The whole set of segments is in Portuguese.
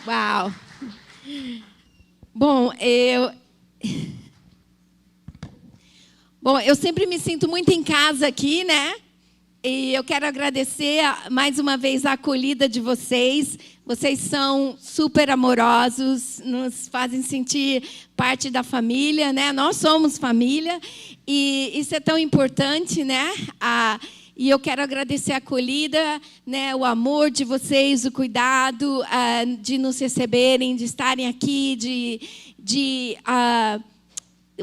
Uau! Bom, eu sempre me sinto muito em casa aqui, né? E eu quero agradecer mais uma vez a acolhida de vocês. Vocês são super amorosos, nos fazem sentir parte da família, né? Nós somos família e isso é tão importante, né? E eu quero agradecer a acolhida, né? O amor de vocês, o cuidado de nos receberem, de estarem aqui,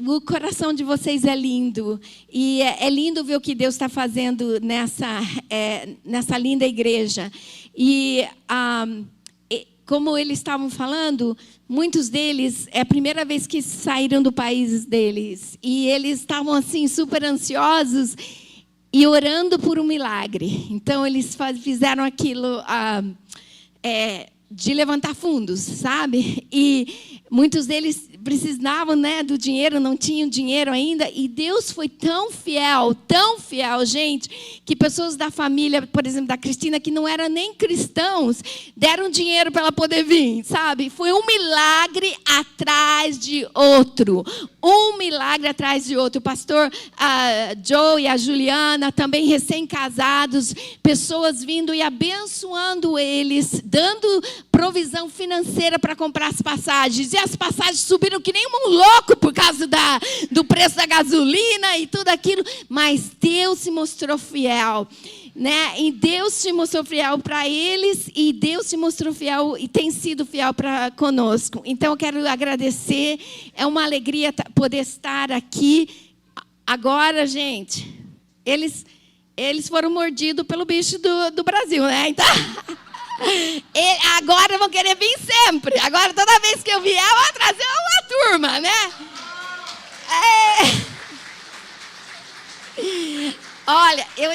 o coração de vocês é lindo. E é lindo ver o que Deus está fazendo nessa linda igreja. E como eles estavam falando, muitos deles, é a primeira vez que saíram do país deles. E eles estavam assim, super ansiosos e orando por um milagre. Então, eles fizeram aquilo de levantar fundos, sabe? E muitos deles precisavam, né, do dinheiro, não tinham dinheiro ainda. E Deus foi tão fiel, gente, que pessoas da família, por exemplo, da Cristina, que não eram nem cristãos, deram dinheiro para ela poder vir, sabe? Foi um milagre atrás de outro. Um milagre atrás de outro. O pastor Joe e a Juliana, também recém-casados, pessoas vindo e abençoando eles, dando provisão financeira para comprar as passagens. E as passagens subiram que nem um louco por causa do preço da gasolina e tudo aquilo. Mas Deus se mostrou fiel, né? E Deus se mostrou fiel para eles e Deus se mostrou fiel e tem sido fiel para conosco. Então eu quero agradecer. É uma alegria poder estar aqui. Agora, gente, eles foram mordidos pelo bicho do Brasil, né? Então agora vão querer vir sempre. Agora, toda vez que eu vier, eu vou trazer uma turma, né? Olha, eu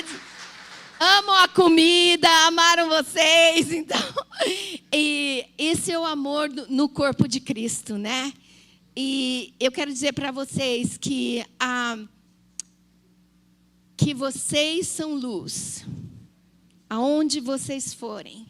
amo a comida, amaram vocês, então. E esse é o amor no corpo de Cristo, né? E eu quero dizer para vocês que vocês são luz. Aonde vocês forem,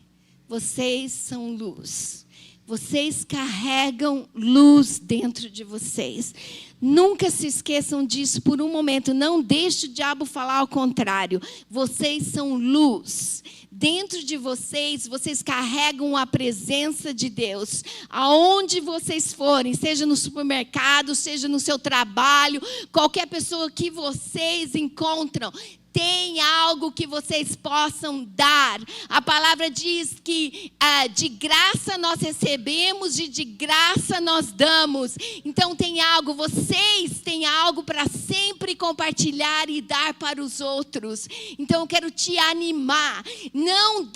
vocês são luz. Vocês carregam luz dentro de vocês. Nunca se esqueçam disso por um momento. Não deixe o diabo falar ao contrário. Vocês são luz. Dentro de vocês, vocês carregam a presença de Deus. Aonde vocês forem, seja no supermercado, seja no seu trabalho, qualquer pessoa que vocês encontram, tem algo que vocês possam dar. A palavra diz que de graça nós recebemos e de graça nós damos. Então tem algo, vocês têm algo para sempre compartilhar e dar para os outros. Então eu quero te animar. Não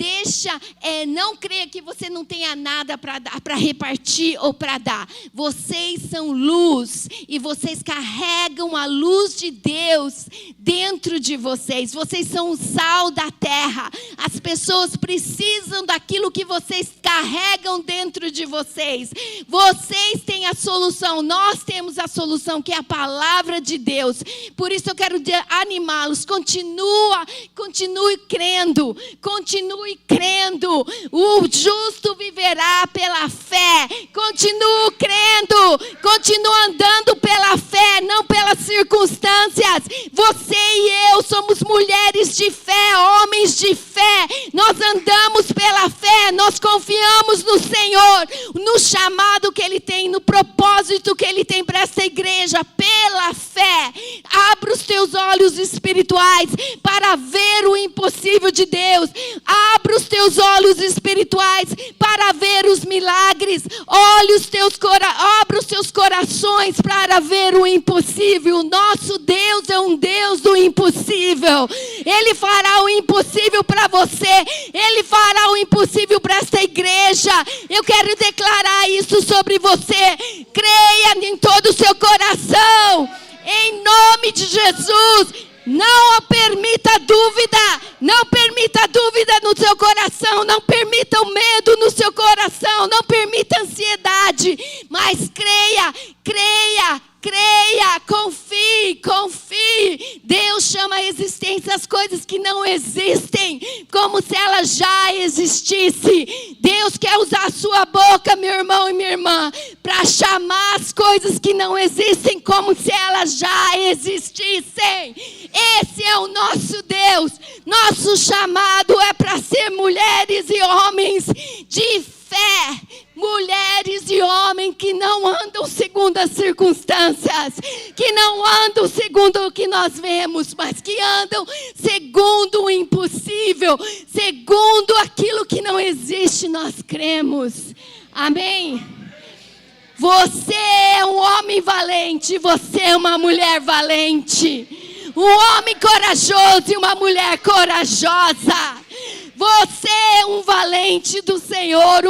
não creia que você não tenha nada para dar, para repartir ou para dar. Vocês são luz e vocês carregam a luz de Deus dentro de vocês. Vocês são o sal da terra. As pessoas precisam daquilo que vocês carregam dentro de vocês. Vocês têm a solução. Nós temos a solução, que é a palavra de Deus. Por isso eu quero animá-los. Continue crendo. Continue crendo. O justo viverá pela fé. Continue crendo. Continue andando pela fé, não pelas circunstâncias. Você e eu somos mulheres de fé, homens de fé. Nós andamos pela fé, nós confiamos no Senhor, no chamado que Ele tem, no propósito que Ele tem para essa igreja, pela fé. Abra os teus olhos espirituais para ver o impossível de Deus. Abra os teus olhos espirituais para ver os milagres. Abra os teus corações para ver o impossível. Nosso Deus é um Deus do impossível. Ele fará o impossível para você. Ele fará o impossível para esta igreja. Eu quero declarar isso sobre você. Creia em todo o seu coração. Em nome de Jesus. Não permita dúvida. Não permita dúvida no seu coração. Não permita o medo no seu coração. Não permita ansiedade. Mas creia, creia, creia, confie, confie. Deus chama a existência as coisas que não existem, como se elas já existissem. Deus quer usar a sua boca, meu irmão e minha irmã, para chamar as coisas que não existem como se elas já existissem. Esse é o nosso Deus. Nosso chamado é para ser mulheres e homens de fé. Mulheres e homens que não andam segundo as circunstâncias, que não andam segundo o que nós vemos, mas que andam segundo o impossível, segundo aquilo que não existe, nós cremos. Amém? Você é um homem valente, você é uma mulher valente, um homem corajoso e uma mulher corajosa. Você é um valente do Senhor,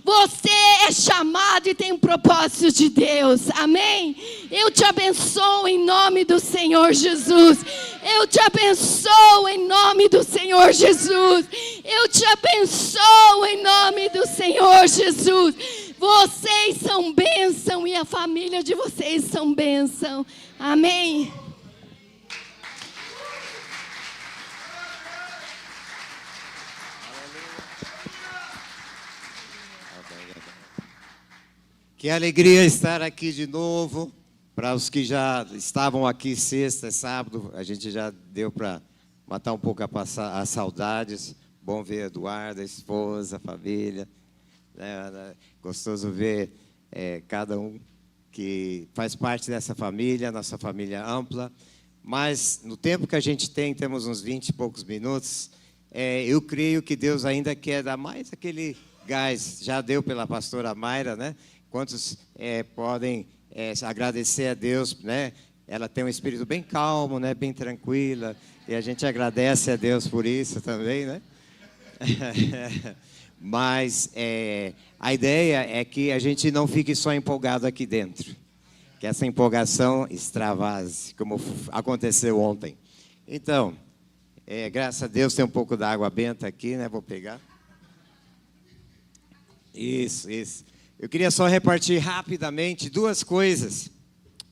você é chamado e tem um propósito de Deus, amém? Eu te abençoo em nome do Senhor Jesus, eu te abençoo em nome do Senhor Jesus, eu te abençoo em nome do Senhor Jesus. Vocês são bênção e a família de vocês são bênção, amém? Que alegria estar aqui de novo. Para os que já estavam aqui sexta, sábado, a gente já deu para matar um pouco as saudades. Bom ver Eduardo, a esposa, a família. Gostoso ver cada um que faz parte dessa família, nossa família ampla. Mas no tempo que a gente tem, temos uns 20 e poucos minutos, eu creio que Deus ainda quer dar mais aquele gás. Já deu pela pastora Mayra, né? Quantos podem agradecer a Deus, né? Ela tem um espírito bem calmo, né? Bem tranquila, e a gente agradece a Deus por isso também, né? Mas a ideia é que a gente não fique só empolgado aqui dentro, que essa empolgação extravase, como aconteceu ontem. Então, graças a Deus tem um pouco da água benta aqui, né? Vou pegar. Isso. Eu queria só repartir rapidamente duas coisas.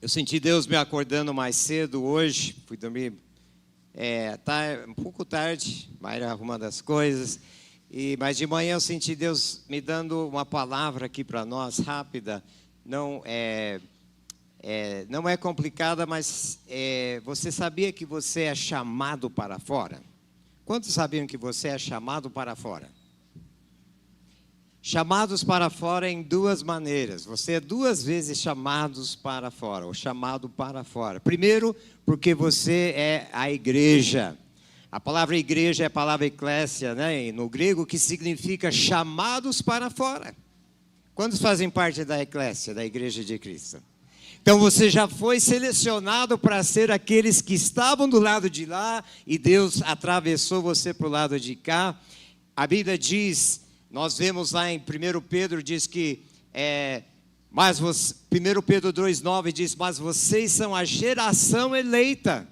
Eu senti Deus me acordando mais cedo hoje. Fui dormir um pouco tarde, Mayra arrumando as coisas. Mas de manhã eu senti Deus me dando uma palavra aqui para nós, rápida. Não é complicada, mas você sabia que você é chamado para fora? Quantos sabiam que você é chamado para fora? Chamados para fora em duas maneiras. Você é duas vezes chamados para fora, ou chamado para fora. Primeiro, porque você é a igreja. A palavra igreja é a palavra eclésia, né? No grego, que significa chamados para fora. Quantos fazem parte da eclésia, da igreja de Cristo? Então você já foi selecionado para ser aqueles que estavam do lado de lá e Deus atravessou você para o lado de cá. A Bíblia diz... Nós vemos lá em 1 Pedro, diz que, 1 Pedro 2,9 diz, mas vocês são a geração eleita.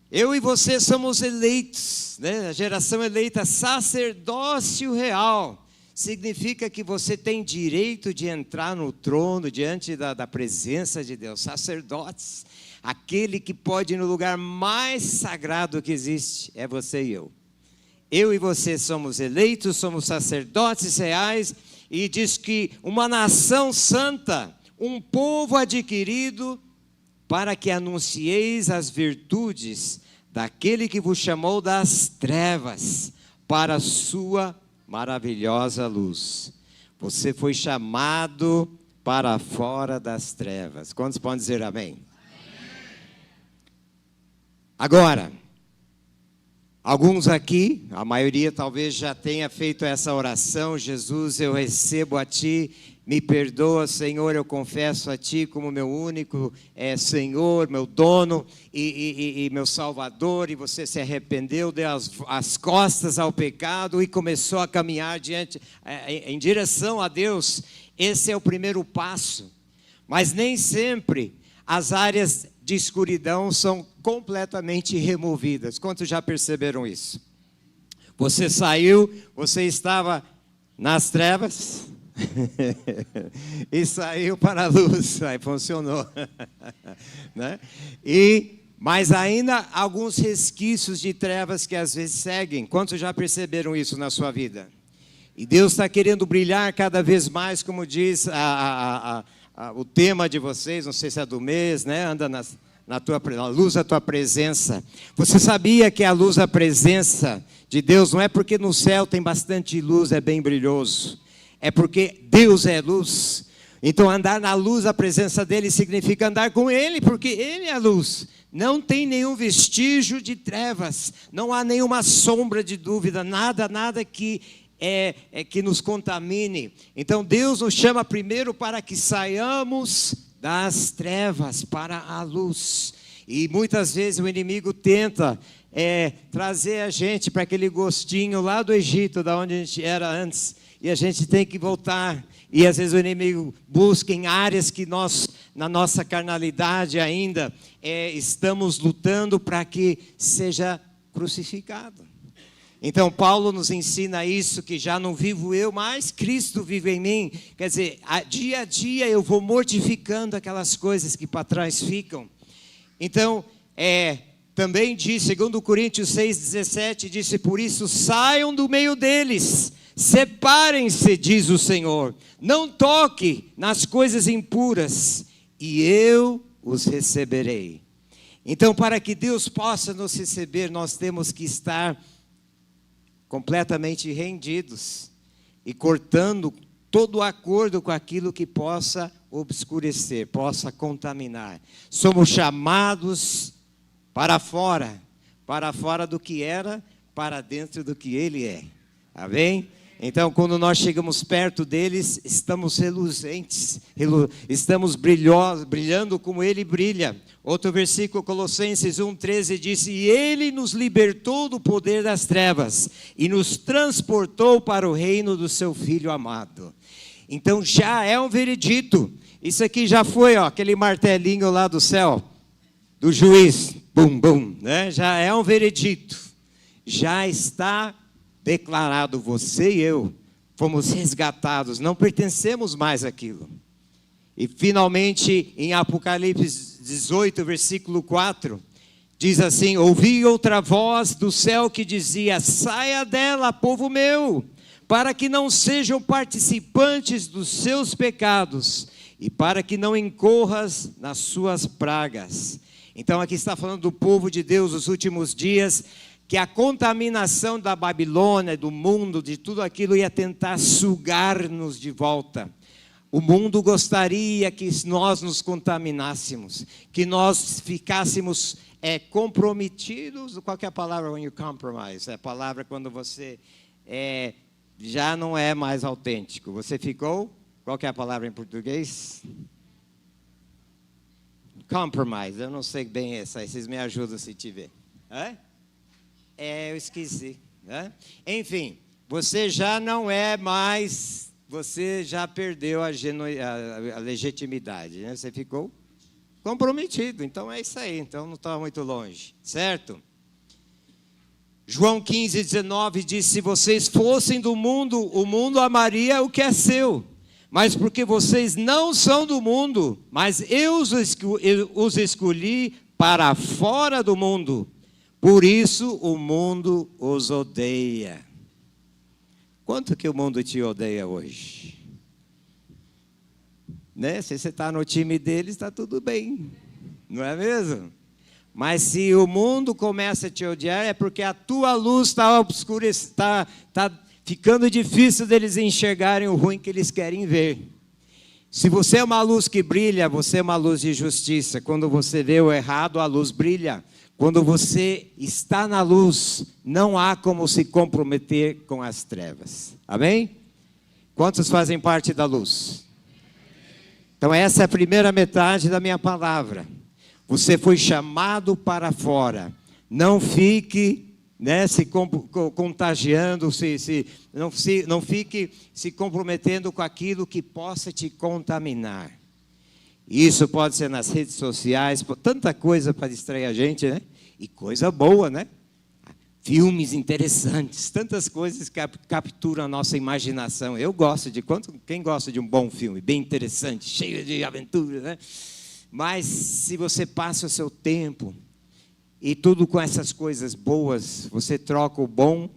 Eu e você somos eleitos, né? A geração eleita, sacerdócio real. Significa que você tem direito de entrar no trono, diante da presença de Deus. Sacerdotes, aquele que pode ir no lugar mais sagrado que existe, é você e eu. Eu e você somos eleitos, somos sacerdotes reais, e diz que uma nação santa, um povo adquirido, para que anuncieis as virtudes daquele que vos chamou das trevas, para a sua maravilhosa luz. Você foi chamado para fora das trevas. Quantos podem dizer amém? Agora... Alguns aqui, a maioria talvez já tenha feito essa oração: Jesus, eu recebo a Ti, me perdoa, Senhor, eu confesso a Ti como meu único Senhor, meu dono e meu Salvador, e você se arrependeu, deu as costas ao pecado e começou a caminhar em direção a Deus. Esse é o primeiro passo, mas nem sempre as áreas de escuridão são completamente removidas. Quantos já perceberam isso? Você saiu, você estava nas trevas, E saiu para a luz, aí funcionou. Né? Mas ainda alguns resquícios de trevas que às vezes seguem. Quantos já perceberam isso na sua vida? E Deus está querendo brilhar cada vez mais, como diz o tema de vocês, não sei se é do mês, né? Anda na luz da tua presença. Você sabia que a luz da presença de Deus não é porque no céu tem bastante luz, é bem brilhoso. É porque Deus é luz. Então andar na luz da presença dEle significa andar com Ele, porque Ele é a luz. Não tem nenhum vestígio de trevas, não há nenhuma sombra de dúvida, nada que que nos contamine. Então Deus nos chama primeiro para que saiamos das trevas para a luz. E muitas vezes o inimigo tenta trazer a gente para aquele gostinho lá do Egito, da onde a gente era antes. E a gente tem que voltar. E às vezes o inimigo busca em áreas que nós, na nossa carnalidade ainda, estamos lutando para que seja crucificado. Então Paulo nos ensina isso, que já não vivo eu, mas Cristo vive em mim. Quer dizer, dia a dia eu vou mortificando aquelas coisas que para trás ficam. Então, também diz, 2 Coríntios 6,17, disse, por isso saiam do meio deles, separem-se, diz o Senhor, não toque nas coisas impuras, e eu os receberei. Então, para que Deus possa nos receber, nós temos que estar completamente rendidos e cortando todo o acordo com aquilo que possa obscurecer, possa contaminar. Somos chamados para fora do que era, para dentro do que Ele é. Amém? Então, quando nós chegamos perto deles, estamos reluzentes, estamos brilhando como Ele brilha. Outro versículo, Colossenses 1,13 diz, e Ele nos libertou do poder das trevas e nos transportou para o reino do seu Filho amado. Então, já é um veredito. Isso aqui já foi, aquele martelinho lá do céu, do juiz, bum, bum, né? Já é um veredito. Já está declarado, você e eu fomos resgatados, não pertencemos mais àquilo. E finalmente em Apocalipse 18, versículo 4, diz assim, ouvi outra voz do céu que dizia, saia dela, povo meu, para que não sejam participantes dos seus pecados, e para que não incorras nas suas pragas. Então aqui está falando do povo de Deus nos últimos dias, que a contaminação da Babilônia, do mundo, de tudo aquilo ia tentar sugar-nos de volta. O mundo gostaria que nós nos contaminássemos, que nós ficássemos comprometidos. Qual que é a palavra when you compromise? É a palavra quando você já não é mais autêntico. Você ficou? Qual que é a palavra em português? Compromise. Eu não sei bem essa. Vocês me ajudam se tiver. Eu esqueci. Enfim, você já não é mais, você já perdeu a legitimidade, né? Você ficou comprometido, então é isso aí, então não está muito longe, certo? João 15:19 diz, se vocês fossem do mundo, o mundo amaria o que é seu, mas porque vocês não são do mundo, mas eu os escolhi para fora do mundo, por isso o mundo os odeia. Quanto que o mundo te odeia hoje? Né? Se você está no time deles, está tudo bem. Não é mesmo? Mas se o mundo começa a te odiar, é porque a tua luz está obscurecendo, está ficando difícil deles enxergarem o ruim que eles querem ver. Se você é uma luz que brilha, você é uma luz de justiça. Quando você vê o errado, a luz brilha. Quando você está na luz, não há como se comprometer com as trevas. Amém? Quantos fazem parte da luz? Então essa é a primeira metade da minha palavra. Você foi chamado para fora. Não fique se contagiando, não fique se comprometendo com aquilo que possa te contaminar. Isso pode ser nas redes sociais, tanta coisa para distrair a gente, né? E coisa boa, né? filmes interessantes, tantas coisas que capturam a nossa imaginação. Eu gosto de quem gosta de um bom filme, bem interessante, cheio de aventura, né? Mas se você passa o seu tempo e tudo com essas coisas boas, você troca o bom,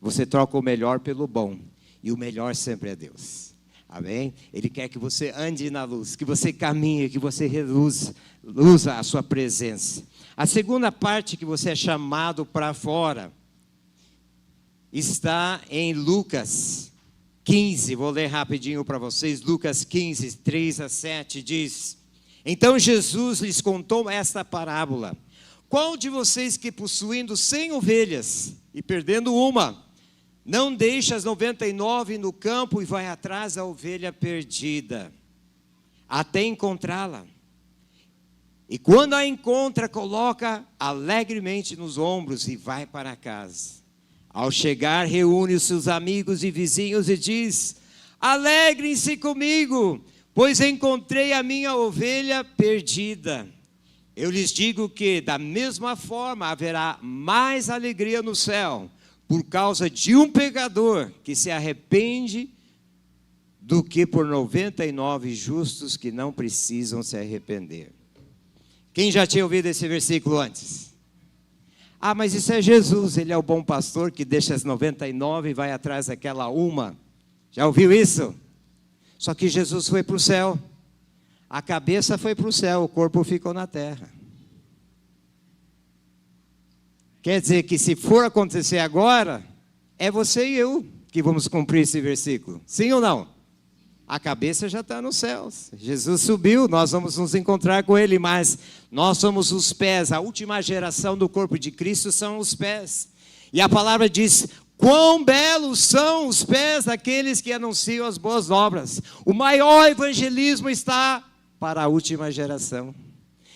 você troca o melhor pelo bom. E o melhor sempre é Deus. Amém? Ele quer que você ande na luz, que você caminhe, que você reluza a sua presença. A segunda parte que você é chamado para fora está em Lucas 15. Vou ler rapidinho para vocês. Lucas 15, 3-7 diz: Então Jesus lhes contou esta parábola. Qual de vocês que possuindo 100 ovelhas e perdendo uma, não deixa as 99 no campo e vai atrás da ovelha perdida, até encontrá-la? E quando a encontra, coloca alegremente nos ombros e vai para casa. Ao chegar, reúne os seus amigos e vizinhos e diz: Alegrem-se comigo, pois encontrei a minha ovelha perdida. Eu lhes digo que, da mesma forma, haverá mais alegria no céu, por causa de um pecador que se arrepende, do que por 99 justos que não precisam se arrepender. Quem já tinha ouvido esse versículo antes? Ah, mas isso é Jesus, ele é o bom pastor que deixa as 99 e vai atrás daquela uma. Já ouviu isso? Só que Jesus foi para o céu. A cabeça foi para o céu, o corpo ficou na terra. Quer dizer que se for acontecer agora, é você e eu que vamos cumprir esse versículo. Sim ou não? A cabeça já está nos céus. Jesus subiu, nós vamos nos encontrar com Ele, mas nós somos os pés. A última geração do corpo de Cristo são os pés. E a palavra diz: quão belos são os pés daqueles que anunciam as boas obras. O maior evangelismo está para a última geração.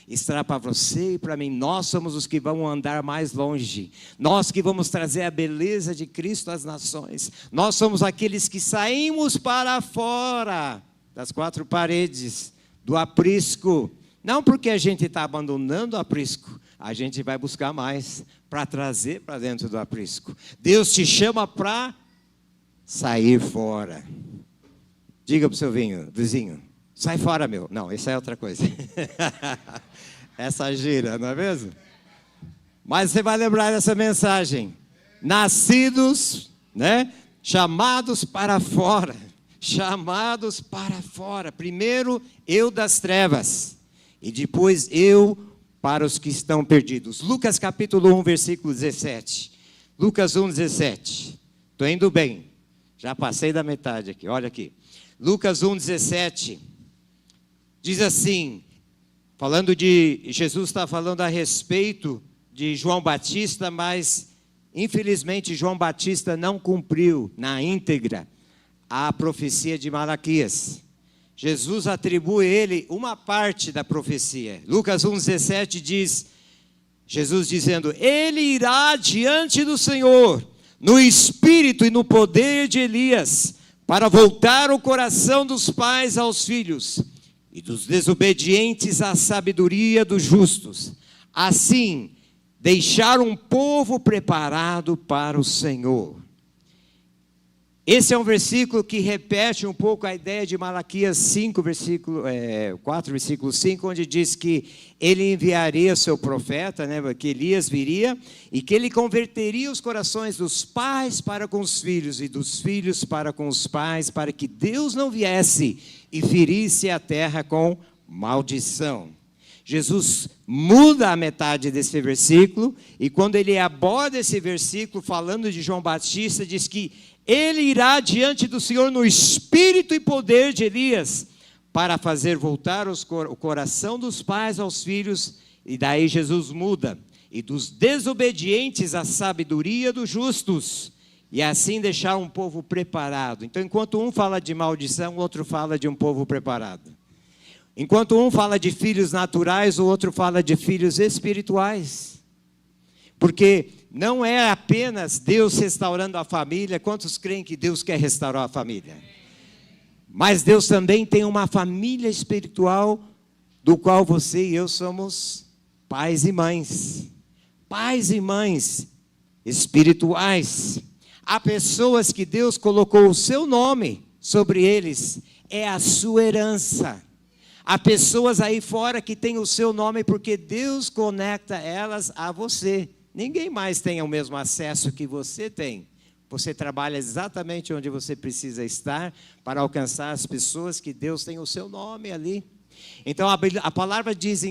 Estará para você e para mim. Nós somos os que vamos andar mais longe. Nós que vamos trazer a beleza de Cristo às nações. Nós somos aqueles que saímos para fora das quatro paredes, do aprisco. Não porque a gente está abandonando o aprisco. A gente vai buscar mais para trazer para dentro do aprisco. Deus te chama para sair fora. Diga para o seu vizinho: sai fora, meu. Não, isso é outra coisa. Essa gira, não é mesmo? Mas você vai lembrar dessa mensagem. Nascidos, né? Chamados para fora. Chamados para fora. Primeiro, eu das trevas. E depois, eu para os que estão perdidos. Lucas capítulo 1, versículo 17. Lucas 1, 17. Estou indo bem. Já passei da metade aqui, olha aqui. Lucas 1, 17. Diz assim, falando de, Jesus está falando a respeito de João Batista, mas infelizmente João Batista não cumpriu na íntegra a profecia de Malaquias. Jesus atribui a ele uma parte da profecia. Lucas 1,17 diz, Jesus dizendo: Ele irá diante do Senhor, no espírito e no poder de Elias, para voltar o coração dos pais aos filhos, e dos desobedientes à sabedoria dos justos. Assim, deixar um povo preparado para o Senhor. Esse é um versículo que repete um pouco a ideia de Malaquias 4, versículo 5, onde diz que ele enviaria o seu profeta, né, que Elias viria, e que ele converteria os corações dos pais para com os filhos, e dos filhos para com os pais, para que Deus não viesse e ferisse a terra com maldição. Jesus muda a metade desse versículo, e quando ele aborda esse versículo, falando de João Batista, diz que ele irá diante do Senhor no espírito e poder de Elias, para fazer voltar o coração dos pais aos filhos, e daí Jesus muda, e dos desobedientes à sabedoria dos justos, e assim deixar um povo preparado. Então, enquanto um fala de maldição, o outro fala de um povo preparado. Enquanto um fala de filhos naturais, o outro fala de filhos espirituais. Porque não é apenas Deus restaurando a família. Quantos creem que Deus quer restaurar a família? Mas Deus também tem uma família espiritual, do qual você e eu somos pais e mães. Pais e mães. espirituais. Há pessoas que Deus colocou o seu nome sobre eles, é a sua herança. Há pessoas aí fora que têm o seu nome porque Deus conecta elas a você. Ninguém mais tem o mesmo acesso que você tem. Você trabalha exatamente onde você precisa estar para alcançar as pessoas que Deus tem o seu nome ali. Então a palavra diz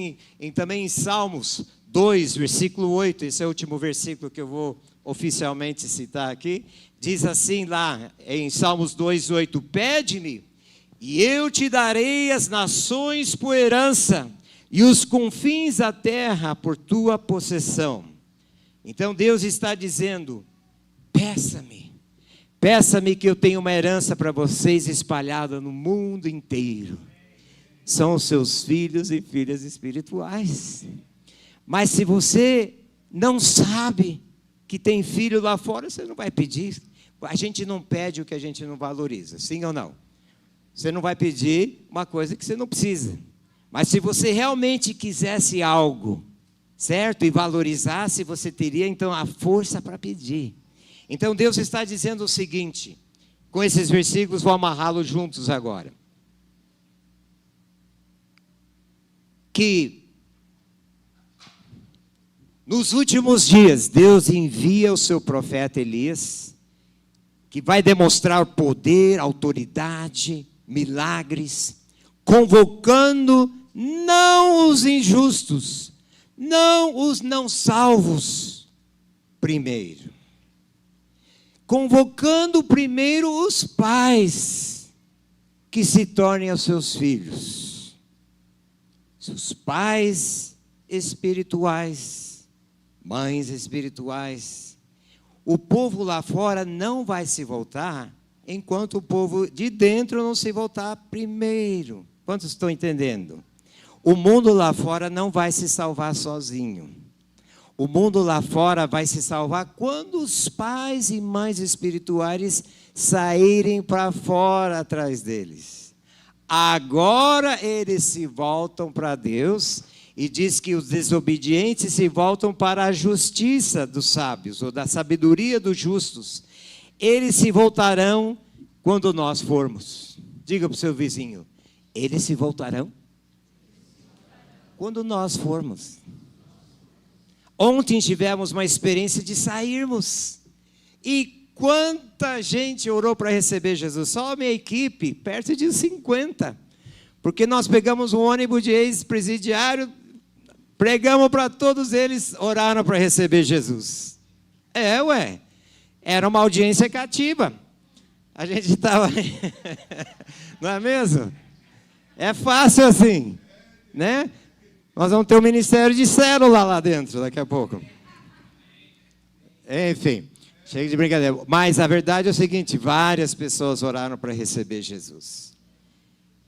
também em Salmos 2, versículo 8, esse é o último versículo que eu vou oficialmente citar aqui, diz assim lá em Salmos 2, 8, pede-me e eu te darei as nações por herança e os confins da terra por tua possessão. Então Deus está dizendo, peça-me que eu tenho uma herança para vocês espalhada no mundo inteiro. São os seus filhos e filhas espirituais. Mas se você não sabe que tem filho lá fora, você não vai pedir. A gente não pede o que a gente não valoriza, sim ou não? Você não vai pedir uma coisa que você não precisa. Mas se você realmente quisesse algo, certo? E valorizasse, você teria então a força para pedir. Então Deus está dizendo o seguinte, com esses versículos, vou amarrá-los juntos agora. Que nos últimos dias, Deus envia o seu profeta Elias, que vai demonstrar poder, autoridade, milagres, convocando não os injustos, não os não salvos, primeiro. Convocando primeiro os pais, que se tornem os seus filhos. Os pais espirituais, mães espirituais. O povo lá fora não vai se voltar, enquanto o povo de dentro não se voltar primeiro. Quantos estão entendendo? O mundo lá fora não vai se salvar sozinho. O mundo lá fora vai se salvar quando os pais e mães espirituais saírem para fora atrás deles. Agora eles se voltam para Deus e diz que os desobedientes se voltam para a justiça dos sábios, ou da sabedoria dos justos. Eles se voltarão quando nós formos. Diga para o seu vizinho, eles se voltarão quando nós formos. Ontem tivemos uma experiência de sairmos. E quanta gente orou para receber Jesus? Só a minha equipe, perto de 50. Porque nós pegamos um ônibus de ex-presidiário, pregamos para todos eles, oraram para receber Jesus. Era uma audiência cativa. A gente estava... Não é mesmo? É fácil assim, né? Nós vamos ter um ministério de célula lá dentro daqui a pouco. Enfim, chega de brincadeira. Mas a verdade é o seguinte, várias pessoas oraram para receber Jesus.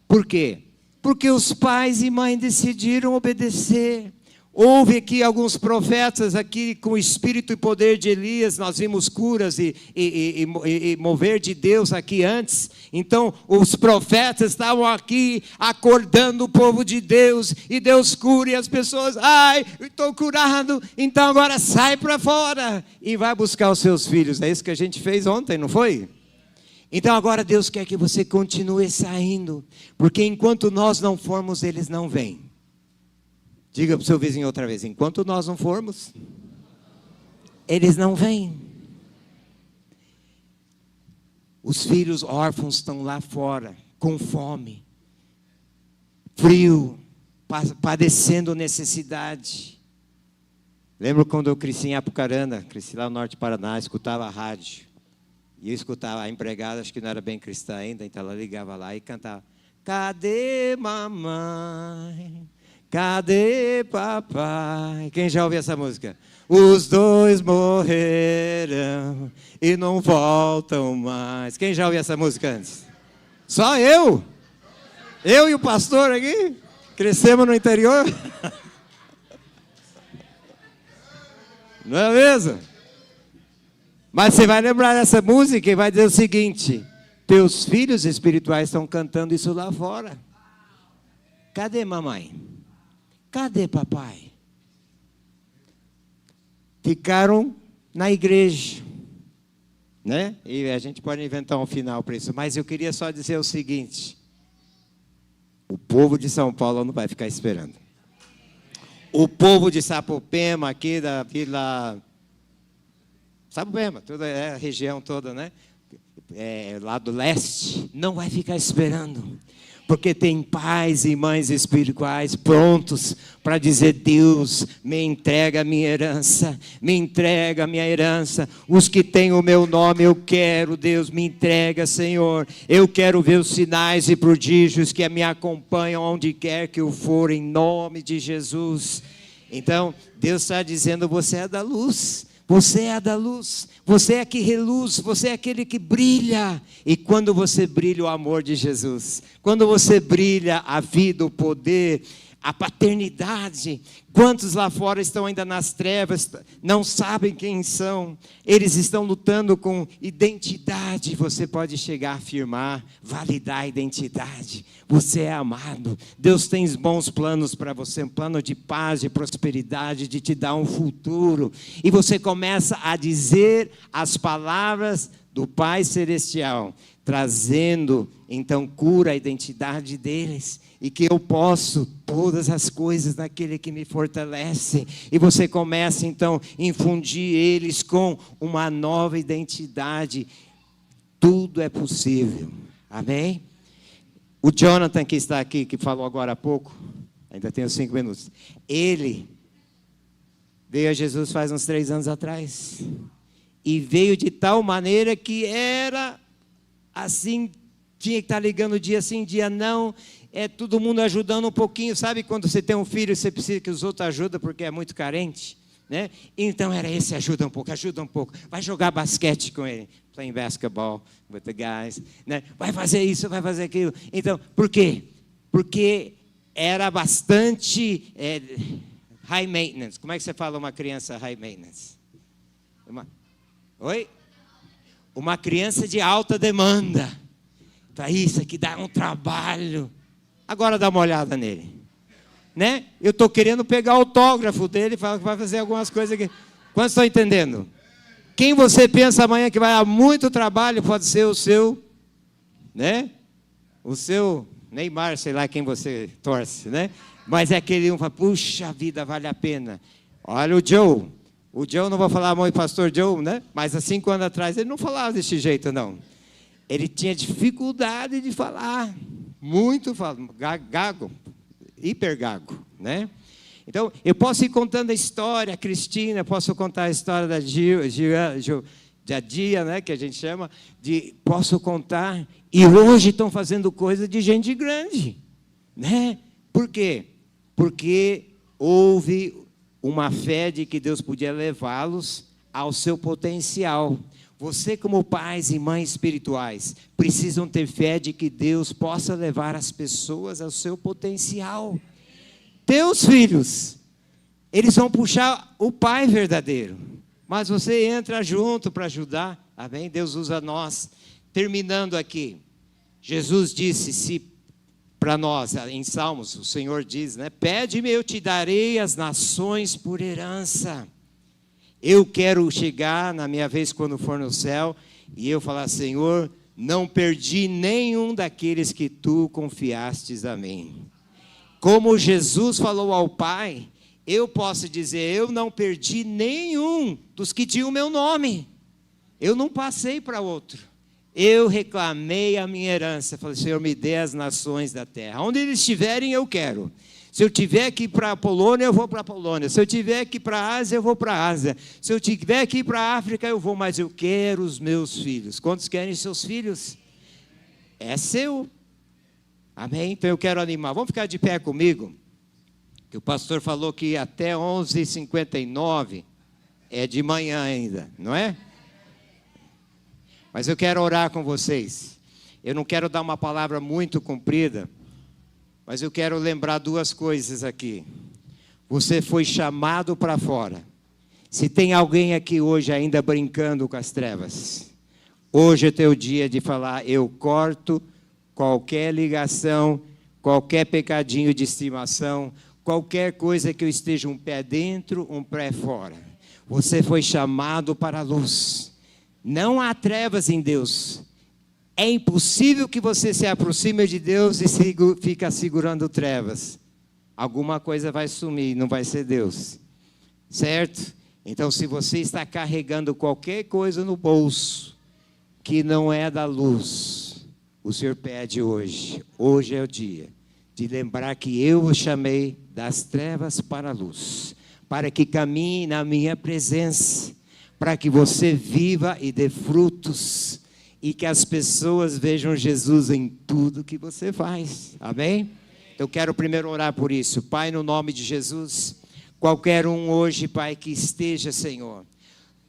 Por quê? Porque os pais e mães decidiram obedecer. Houve aqui alguns profetas aqui com o espírito e poder de Elias, nós vimos curas e mover de Deus aqui antes. Então os profetas estavam aqui acordando o povo de Deus, e Deus cura, e as pessoas, estou curado, então agora sai para fora e vai buscar os seus filhos. É isso que a gente fez ontem, não foi? Então agora Deus quer que você continue saindo, porque enquanto nós não formos, eles não vêm. Diga para o seu vizinho outra vez, enquanto nós não formos, eles não vêm. Os filhos órfãos estão lá fora, com fome, frio, padecendo necessidade. Lembro quando eu cresci em Apucarana, cresci lá no norte do Paraná, escutava a rádio. E eu escutava a empregada, acho que não era bem cristã ainda, então ela ligava lá e cantava, cadê mamãe? Cadê papai? Quem já ouviu essa música? Os dois morreram e não voltam mais. Quem já ouviu essa música antes? Só eu? Eu e o pastor aqui? Crescemos no interior? Não é mesmo? Mas você vai lembrar dessa música e vai dizer o seguinte, teus filhos espirituais estão cantando isso lá fora. Cadê mamãe? Cadê papai? Ficaram na igreja, né? E a gente pode inventar um final para isso, mas eu queria só dizer o seguinte: o povo de São Paulo não vai ficar esperando. O povo de Sapopema, aqui da Vila Sapopema, toda a região toda, né? Lá do leste, não vai ficar esperando, porque tem pais e mães espirituais prontos para dizer: Deus, me entrega a minha herança, me entrega a minha herança. Os que têm o meu nome eu quero, Deus, me entrega, Senhor. Eu quero ver os sinais e prodígios que me acompanham onde quer que eu for, em nome de Jesus. Então, Deus está dizendo: você é da luz. Você é da luz, você é que reluz, você é aquele que brilha. E quando você brilha o amor de Jesus, quando você brilha a vida, o poder, a paternidade, quantos lá fora estão ainda nas trevas, não sabem quem são, eles estão lutando com identidade. Você pode chegar a afirmar, validar a identidade. Você é amado, Deus tem bons planos para você, um plano de paz, de prosperidade, de te dar um futuro. E você começa a dizer as palavras do Pai Celestial, trazendo então cura à identidade deles, e que eu posso todas as coisas naquele que me fortalece. E você começa então a infundir eles com uma nova identidade. Tudo é possível, amém? O Jonathan, que está aqui, que falou agora há pouco, ainda tenho 5 minutos, ele veio a Jesus faz uns 3 anos atrás, e veio de tal maneira que era assim, tinha que estar ligando dia sim, dia não, todo mundo ajudando um pouquinho. Sabe quando você tem um filho e você precisa que os outros ajudem porque é muito carente, né? Então era esse: ajuda um pouco, vai jogar basquete com ele, playing basketball with the guys, né? Vai fazer isso, vai fazer aquilo. Então, por quê? Porque era bastante high maintenance. Como é que você fala uma criança high maintenance? Oi? Uma criança de alta demanda. Então, isso aqui dá um trabalho. Agora dá uma olhada nele, né? Eu estou querendo pegar o autógrafo dele e falar que vai fazer algumas coisas aqui. Quantos estão entendendo? Quem você pensa amanhã que vai dar muito trabalho pode ser o seu, né? O seu Neymar, sei lá quem você torce, né? Mas é aquele um que fala: puxa vida, vale a pena. Olha o Joe. O Joe, não vou falar muito pastor Joe, né? Mas há 5 anos atrás ele não falava desse jeito, não. Ele tinha dificuldade de falar. Muito gago, hipergago, né? Então, eu posso ir contando a história, a Cristina, posso contar a história da Dia, né, que a gente chama, posso contar, e hoje estão fazendo coisa de gente grande, né? Por quê? Porque houve uma fé de que Deus podia levá-los ao seu potencial. Você, como pais e mães espirituais, precisam ter fé de que Deus possa levar as pessoas ao seu potencial. Teus filhos, eles vão puxar o pai verdadeiro, mas você entra junto para ajudar, amém? Deus usa nós. Terminando aqui, Jesus disse para nós, em Salmos, o Senhor diz, né? Pede-me, eu te darei as nações por herança. Eu quero chegar na minha vez quando for no céu e eu falar: Senhor, não perdi nenhum daqueles que tu confiastes a mim. Como Jesus falou ao Pai, eu posso dizer: eu não perdi nenhum dos que tinham o meu nome. Eu não passei para outro. Eu reclamei a minha herança. Falei: Senhor, me dê as nações da terra. Onde eles estiverem, eu quero. Se eu tiver que ir para a Polônia, eu vou para a Polônia. Se eu tiver que ir para a Ásia, eu vou para a Ásia. Se eu tiver que ir para a África, eu vou. Mas eu quero os meus filhos. Quantos querem seus filhos? É seu. Amém? Então eu quero animar. Vamos ficar de pé comigo? Que o pastor falou que até 11h59 é de manhã ainda, não é? Mas eu quero orar com vocês. Eu não quero dar uma palavra muito comprida, mas eu quero lembrar 2 coisas aqui. Você foi chamado para fora. Se tem alguém aqui hoje ainda brincando com as trevas, hoje é teu dia de falar: eu corto qualquer ligação, qualquer pecadinho de estimação, qualquer coisa que eu esteja um pé dentro, um pé fora. Você foi chamado para a luz. Não há trevas em Deus. É impossível que você se aproxime de Deus e fica segurando trevas. Alguma coisa vai sumir, não vai ser Deus. Certo? Então, se você está carregando qualquer coisa no bolso que não é da luz, o Senhor pede hoje é o dia de lembrar que eu o chamei das trevas para a luz, para que caminhe na minha presença, para que você viva e dê frutos, e que as pessoas vejam Jesus em tudo que você faz. Amém? Eu quero primeiro orar por isso. Pai, no nome de Jesus, qualquer um hoje, Pai, que esteja, Senhor,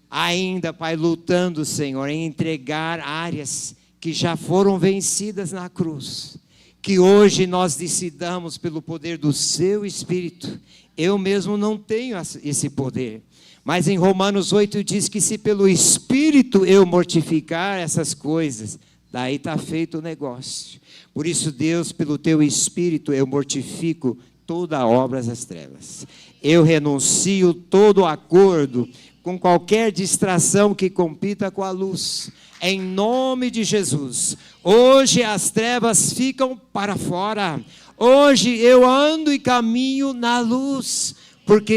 ainda, Pai, lutando, Senhor, em entregar áreas que já foram vencidas na cruz, que hoje nós decidamos pelo poder do Seu Espírito. Eu mesmo não tenho esse poder, mas em Romanos 8 diz que se pelo Espírito eu mortificar essas coisas, daí está feito o negócio. Por isso, Deus, pelo Teu Espírito, eu mortifico toda a obra das trevas. Eu renuncio todo acordo com qualquer distração que compita com a luz. Em nome de Jesus, hoje as trevas ficam para fora. Hoje eu ando e caminho na luz, porque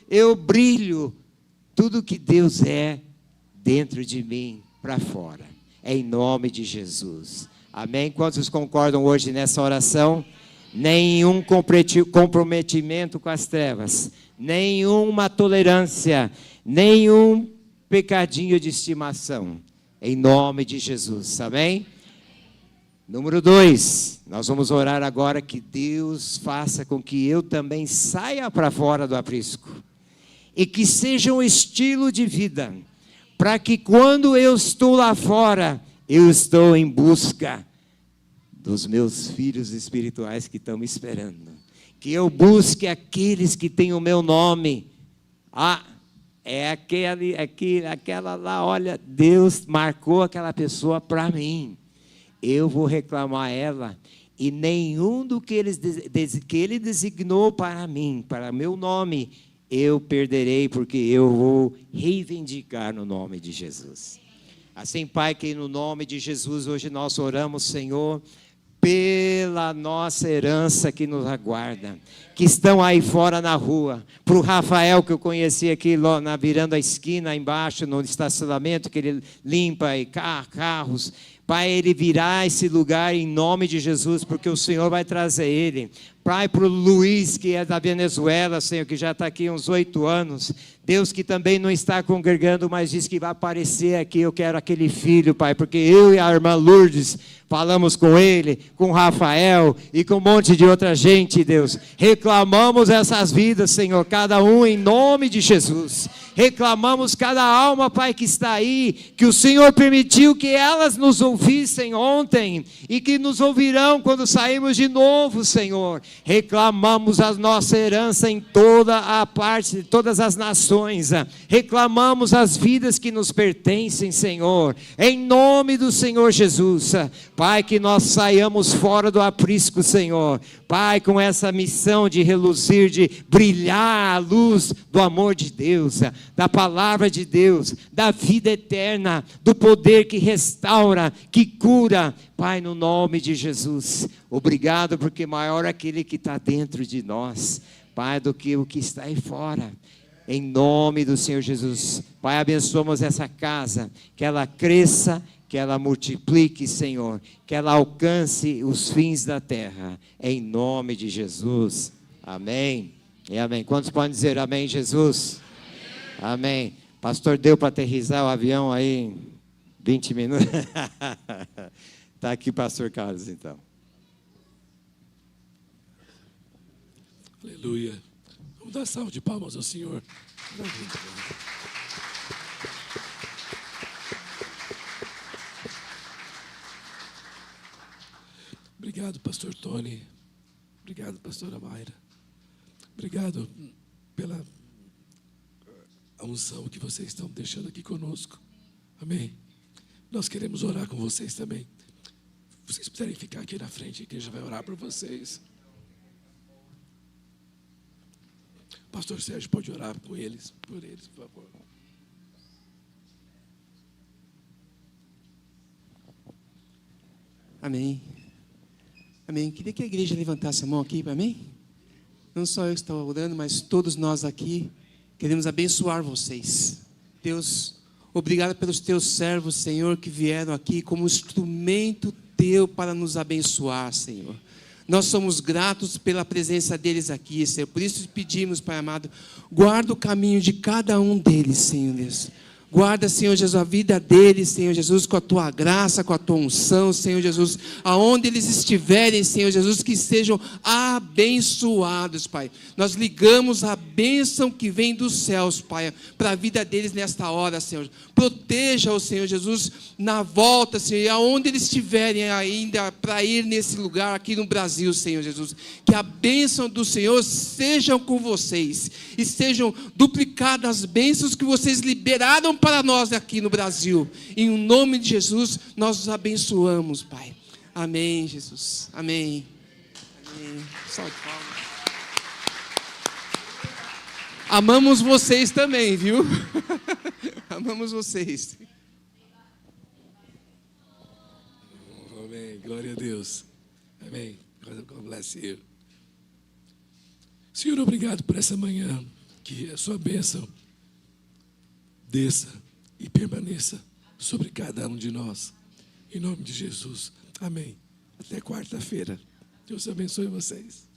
eu brilho tudo que Deus é dentro de mim para fora. Em nome de Jesus. Amém? Quantos concordam hoje nessa oração? Nenhum comprometimento com as trevas, nenhuma tolerância, nenhum pecadinho de estimação, em nome de Jesus, amém? Número 2, nós vamos orar agora que Deus faça com que eu também saia para fora do aprisco, e que seja um estilo de vida, para que quando eu estou lá fora, eu estou em busca dos meus filhos espirituais que estão me esperando, que eu busque aqueles que têm o meu nome. É aquela lá, olha, Deus marcou aquela pessoa para mim, eu vou reclamar ela, e nenhum do que Ele designou para mim, para meu nome, eu perderei, porque eu vou reivindicar no nome de Jesus. Assim, Pai, que no nome de Jesus, hoje nós oramos, Senhor, pela nossa herança que nos aguarda, que estão aí fora na rua, para o Rafael que eu conheci aqui, virando a esquina embaixo, no estacionamento, que ele limpa e carros, Pai, ele virá esse lugar em nome de Jesus, porque o Senhor vai trazer ele. Pai, para o Luiz, que é da Venezuela, Senhor, que já está aqui uns 8 anos, Deus, que também não está congregando, mas diz que vai aparecer aqui, eu quero aquele filho, Pai, porque eu e a irmã Lourdes falamos com ele, com o Rafael e com um monte de outra gente, Deus. Reclamamos essas vidas, Senhor, cada um em nome de Jesus. Reclamamos cada alma, Pai, que está aí, que o Senhor permitiu que elas nos ouvissem ontem e que nos ouvirão quando sairmos de novo, Senhor. Reclamamos a nossa herança em toda a parte, todas as nações. Reclamamos as vidas que nos pertencem, Senhor, em nome do Senhor Jesus. Pai, que nós saiamos fora do aprisco, Senhor. Pai, com essa missão de reluzir, de brilhar a luz do amor de Deus, da palavra de Deus, da vida eterna, do poder que restaura, que cura. Pai, no nome de Jesus, obrigado, porque maior é aquele que está dentro de nós, Pai, do que o que está aí fora. Em nome do Senhor Jesus, Pai, abençoamos essa casa, que ela cresça, que ela multiplique, Senhor, que ela alcance os fins da terra, em nome de Jesus, amém e amém. Quantos podem dizer amém, Jesus? Amém. Pastor, deu para aterrissar o avião aí em 20 minutos? Está aqui pastor Carlos, então. Aleluia. Vamos dar salve de palmas ao Senhor. Obrigado, pastor Tony. Obrigado, pastora Mayra. Obrigado pela unção que vocês estão deixando aqui conosco. Amém. Nós queremos orar com vocês também. Vocês puderem ficar aqui na frente, a igreja vai orar por vocês. Pastor Sérgio pode orar por eles, por favor. Amém. Amém. Queria que a igreja levantasse a mão aqui para mim. Não só eu que estou orando, mas todos nós aqui queremos abençoar vocês. Deus, obrigado pelos teus servos, Senhor, que vieram aqui como instrumento teu para nos abençoar, Senhor. Nós somos gratos pela presença deles aqui, Senhor. Por isso pedimos, Pai amado, guarda o caminho de cada um deles, Senhor Deus. Guarda, Senhor Jesus, a vida deles, Senhor Jesus, com a tua graça, com a tua unção, Senhor Jesus. Aonde eles estiverem, Senhor Jesus, que sejam abençoados, Pai. Nós ligamos a bênção que vem dos céus, Pai, para a vida deles nesta hora, Senhor. Proteja-os, Senhor Jesus, na volta, Senhor, e aonde eles estiverem ainda para ir nesse lugar aqui no Brasil, Senhor Jesus. Que a bênção do Senhor seja com vocês e sejam duplicadas as bênçãos que vocês liberaram para nós aqui no Brasil. Em nome de Jesus, nós os abençoamos, Pai. Amém, Jesus. Amém. Amém. Salve palmas. Amamos vocês também, viu? Amamos vocês. Amém. Glória a Deus. Amém. God bless you. Senhor, obrigado por essa manhã. Que a sua bênção desça e permaneça sobre cada um de nós. Em nome de Jesus. Amém. Até quarta-feira. Deus abençoe vocês.